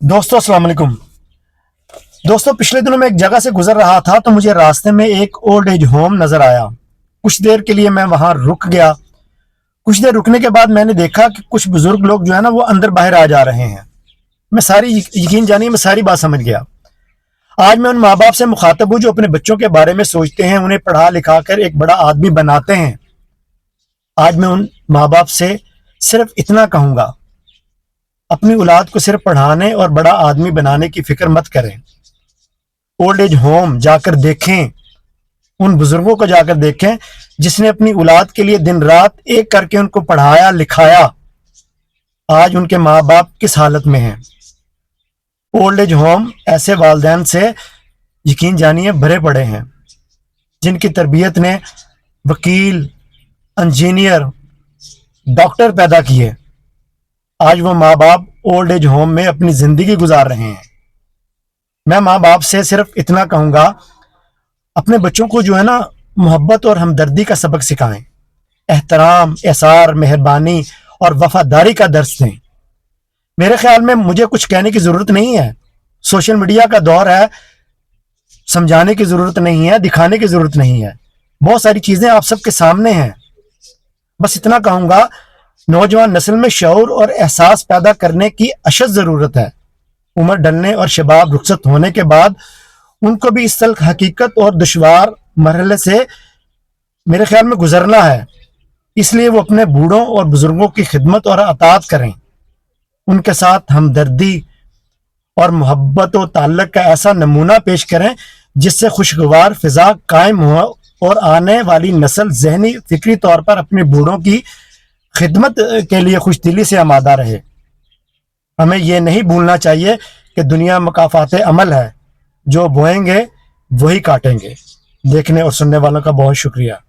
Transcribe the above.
दोस्तों अस्सलाम वालेकुम। दोस्तों पिछले दिनों मैं एक जगह से गुजर रहा था तो मुझे रास्ते में एक ओल्ड एज होम नजर आया। कुछ देर के लिए मैं वहां रुक गया। कुछ देर रुकने के बाद मैंने देखा कि कुछ बुजुर्ग लोग जो है ना वो अंदर बाहर आ जा रहे हैं। मैं सारी यकीन जानिए मैं सारी बात समझ गया। आज मैं उन माँ बाप से मुखातब हूँ जो अपने बच्चों के बारे में सोचते हैं, उन्हें पढ़ा लिखा कर एक बड़ा आदमी बनाते हैं। आज मैं उन माँ बाप से सिर्फ इतना कहूँगा, अपनी औलाद को सिर्फ पढ़ाने और बड़ा आदमी बनाने की फिक्र मत करें। ओल्ड एज होम जाकर देखें, उन बुजुर्गों को जाकर देखें जिसने अपनी औलाद के लिए दिन रात एक करके उनको पढ़ाया लिखाया। आज उनके माँ बाप किस हालत में हैं। ओल्ड एज होम ऐसे वालिदैन से यकीन जानिए भरे पड़े हैं जिनकी तरबियत ने वकील, इंजीनियर, डॉक्टर पैदा किए। आज वो माँ बाप ओल्ड एज होम में अपनी जिंदगी गुजार रहे हैं। मैं माँ बाप से सिर्फ इतना कहूँगा, अपने बच्चों को जो है ना मोहब्बत और हमदर्दी का सबक सिखाएं, एहतराम, एसार, मेहरबानी और वफादारी का दर्स दें। मेरे ख्याल में मुझे कुछ कहने की ज़रूरत नहीं है। सोशल मीडिया का दौर है, समझाने की ज़रूरत नहीं है, दिखाने की ज़रूरत नहीं है। बहुत सारी चीज़ें आप सबके सामने हैं। बस इतना कहूँगा, नौजवान नस्ल में शऊर और एहसास पैदा करने की अशद ज़रूरत है। उम्र ढलने और शबाब रुखसत होने के बाद उनको भी इस तल्ख हकीकत और दुश्वार मरहले से मेरे ख्याल में गुजरना है। इसलिए वो अपने बूढ़ों और बुजुर्गों की खिदमत और अतात करें, उनके साथ हमदर्दी और मोहब्बत और ताल्लुक़ का ऐसा नमूना पेश करें जिससे खुशगवार फिजा कायम हो और आने वाली नस्ल जहनी फिक्री तौर पर अपने बूढ़ों की खिदमत के लिए खुशदिली से आमादा रहे। हमें यह नहीं भूलना चाहिए कि दुनिया मकाफात अमल है, जो बोएंगे वही काटेंगे। देखने और सुनने वालों का बहुत शुक्रिया।